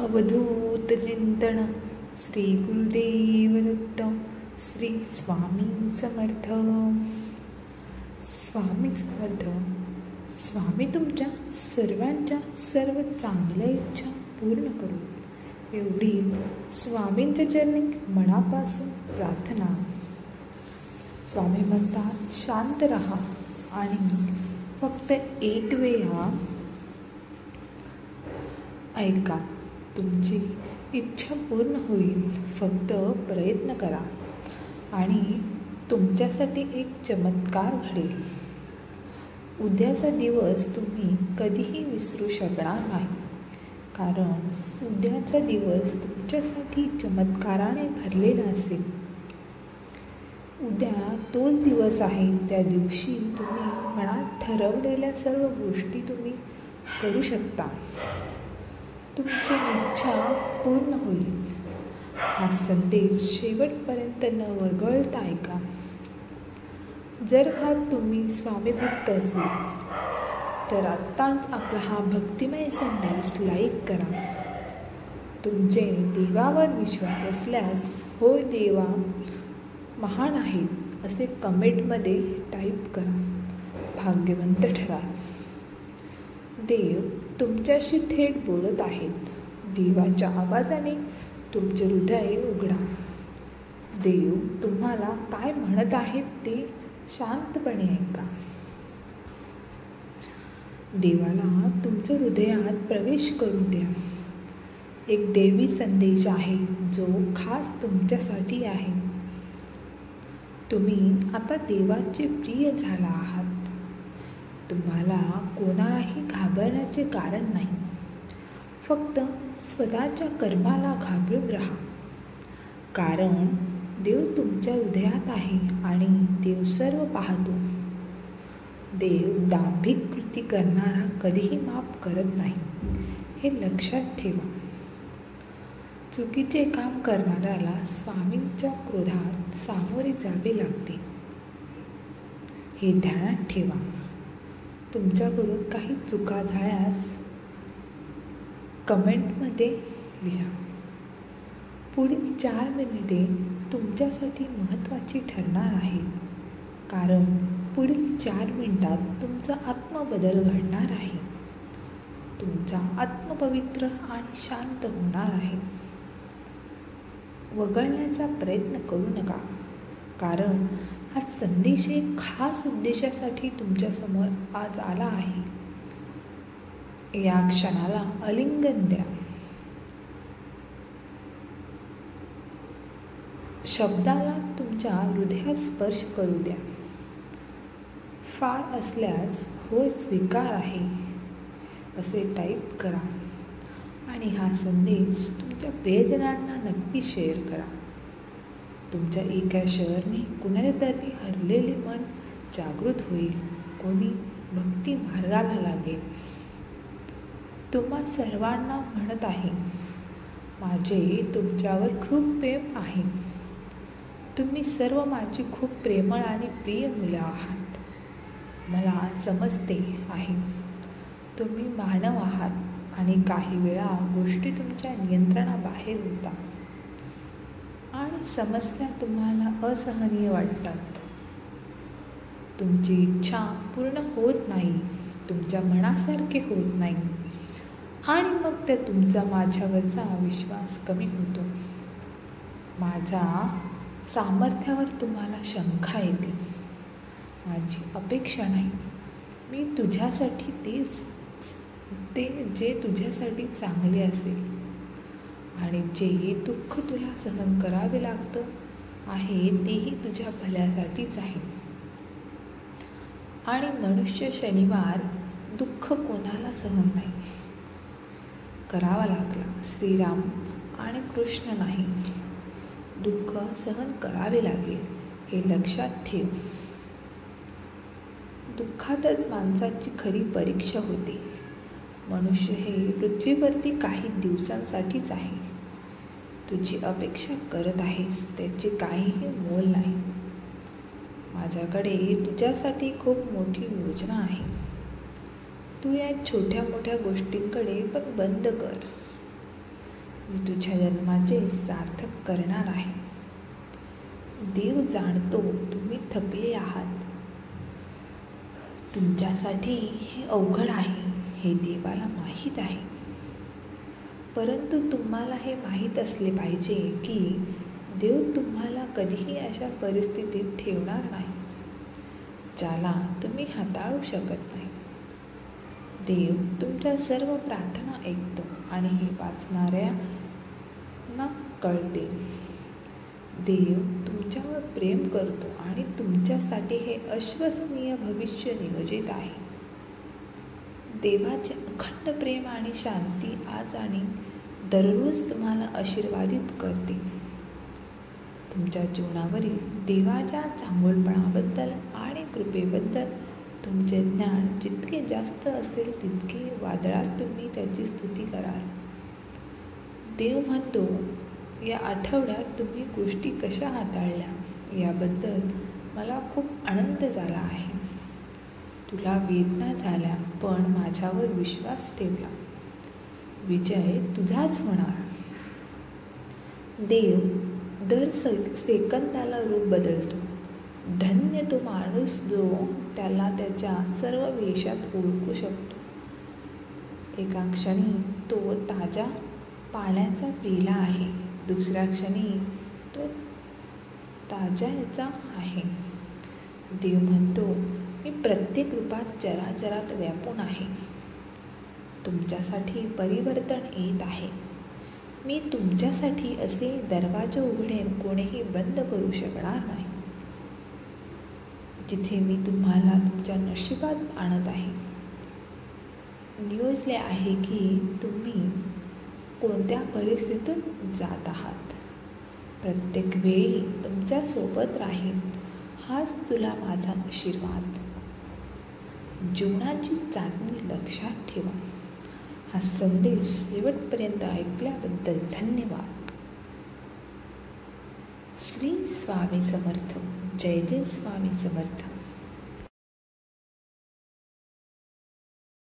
अवधूत चिंतन श्री गुरुदेव दत्त श्री स्वामी समर्थ. स्वामी समर्थ. स्वामी तुमच्या सर्वांच्या सर्व चांगल्या इच्छा पूर्ण करू एवढी स्वामींच्या चरणी मनापासून प्रार्थना. स्वामी म्हणतात, शांत राहा आणि फक्त एक वेळा ऐका. तुमची इच्छा पूर्ण होईल. फक्त प्रयत्न करा आणि तुमच्यासाठी एक चमत्कार घडेल. उद्याचा दिवस तुम्ही कधीही विसरू शकणार नाही, कारण उद्याचा दिवस तुमच्यासाठी चमत्काराने भरलेला असेल. उद्या तोच दिवस आहे. त्या दिवशी तुम्ही मनात ठरवलेल्या सर्व गोष्टी तुम्ही करू शकता. तुमची इच्छा पूर्ण होईल. हा संदेश शेवटपर्यंत न वगळता ऐका. जर हा तुम्ही स्वामी भक्त असेल तर आत्ताच आपला हा भक्तिमय संदेश लाईक करा. तुमचे देवावर विश्वास असल्यास होय देवा महान आहेत असे कमेंटमध्ये टाईप करा. भाग्यवंत ठरा. देव तुमच्याशी थेट बोलत आहेत. देवाच्या आवाजाने तुमचे हृदय उघडा. देव तुम्हाला काय म्हणत आहेत ते शांतपणे ऐका. देवाला तुमच्या हृदयात प्रवेश करू द्या. एक देवी संदेश आहे जो खास तुमच्यासाठी आहे. तुम्ही आता देवाचे प्रिय झाला आहात. तुम्हाला कोणालाही घाबरण्याचे कारण नाही. फक्त स्वतःच्या कर्माला घाबरून राहा, कारण देव तुमच्या हृदयात आहे आणि देव सर्व पाहतो. देव दांभिक कृती करणारा कधीही माफ करत नाही, हे लक्षात ठेवा. चुकीचे काम करणाऱ्याला स्वामींच्या क्रोधात सामोरे जावे लागते, हे ध्यानात ठेवा. तुमच्याकडून काही चुका झाल्यास कमेंटमध्ये लिहा. पुढील 4 मिनिटे तुमच्यासाठी महत्त्वाची ठरणार आहेत, कारण पुढील 4 मिनिटात तुमचा आत्मबदल घडणार आहे. तुमचा आत्म पवित्र आणि शांत होणार आहे. वगळण्याचा प्रयत्न करू नका, कारण हा संदेश एक खास उद्देशासाठी तुमच्यासमोर आज आला आहे. या क्षणाला आलिंगन द्या. शब्दाला तुमच्या हृदयात स्पर्श करू द्या. फार असल्यास होय स्वीकार आहे असे टाईप करा आणि हा संदेश तुमच्या प्रियजनांना नक्की शेअर करा. तुमच्या एका शेअरने कुणाच्या तरी हरलेले मन जागृत होईल. कोणी भक्ती मार्गाला लागेल. तुम्हा सर्वांना म्हणत आहे, माझे तुमच्यावर खूप प्रेम आहे. तुम्ही सर्व माझी खूप प्रेमळ आणि प्रिय मुलं आहात. मला समजते आहे तुम्ही मानव आहात आणि काही वेळा गोष्टी तुमच्या नियंत्रणाबाहेर होतात आणि समस्या तुम्हाला असहनीय वाटतात. तुमची इच्छा पूर्ण होत नाही, तुमच्या मनासारखे होत नाही आणि मग त्या तुमचा माझ्यावरचा विश्वास कमी होतो. माझ्या सामर्थ्यावर तुम्हाला शंका येते. माझी अपेक्षा नाही. मी तुझ्यासाठी ते जे तुझ्यासाठी चांगले असेल आणि जे दुःख तुला सहन करावे लागतं आहे तेही तुझ्या भल्यासाठीच आहे. आणि मनुष्य शनिवार दुःख कोणाला सहन नाही करावा लागला. श्रीराम आणि कृष्ण नाही. दुःख सहन करावे लागेल, हे लक्षात ठेव. दुःखातच माणसाची खरी परीक्षा होते. मनुष्य हे पृथ्वीवरती काही दिवसांसाठीच आहे. तुझी अपेक्षा करत आहेस त्याचे काहीही मोल नाही. माझ्याकडे तुझ्यासाठी खूप मोठी योजना आहे. तू या छोट्या मोठ्या गोष्टींकडे पण बंद कर. मी तुझ्या जन्माचे सार्थक करणार आहे. देव जाणतो तुम्ही थकले आहात. तुमच्यासाठी हे अवघड आहे हे देवाला माहीत आहे. परंतु तुम्हाला हे माहीत असले पाहिजे की देव तुम्हाला कधीही अशा परिस्थितीत ठेवणार नाही ज्याला तुम्ही हाताळू शकत नाही. देव तुमच्या सर्व प्रार्थना ऐकतो आणि हे वाचणाऱ्यांना कळते. देव तुमच्यावर प्रेम करतो आणि तुमच्यासाठी हे अविश्वसनीय भविष्य नियोजित आहे. देवाचे अखंड प्रेम आणि शांती आज आणि दररोज तुम्हाला आशीर्वादित करते. तुमच्या जीवनावरील देवाच्या चांगुलपणाबद्दल आणि कृपेबद्दल तुमचे ज्ञान जितके जास्त असेल तितके वादळात तुम्ही त्याची स्तुती कराल. देव म्हणतो, या आठवड्यात तुम्ही गोष्टी कशा हाताळल्या याबद्दल मला खूप आनंद झाला आहे. तुला वेदना झाल्या पण माझ्यावर विश्वास ठेवला. विजय तुझाच होणार. देव दर सेकंदाला रूप बदलतो. धन्य तो माणूस जो त्याला त्याच्या सर्व वेशात ओळखू शकतो. एका क्षणी तो ताज्या पाण्याचा प्रिला आहे, दुसऱ्या क्षणी तो ताज्याचा आहे. देव म्हणतो, मी प्रत्येक रूपात चराचरात व्यापून आहे. तुमच्यासाठी परिवर्तन येत आहे. मी तुमच्यासाठी असे दरवाजे उघडेन कोणीही बंद करू शकणार नाही. जिथे मी तुम्हाला तुमच्या नशिबात आणत आहे, नियोजले आहे की तुम्ही कोणत्या परिस्थितीतून जात आहात. प्रत्येक वेळी तुमच्यासोबत राहीन हाच तुला माझा आशीर्वाद. जीवनाची चाचणी लक्षात ठेवा. हा संदेश शेवटपर्यंत ऐकल्याबद्दल धन्यवाद. श्री स्वामी समर्थ. जय जय स्वामी समर्थ.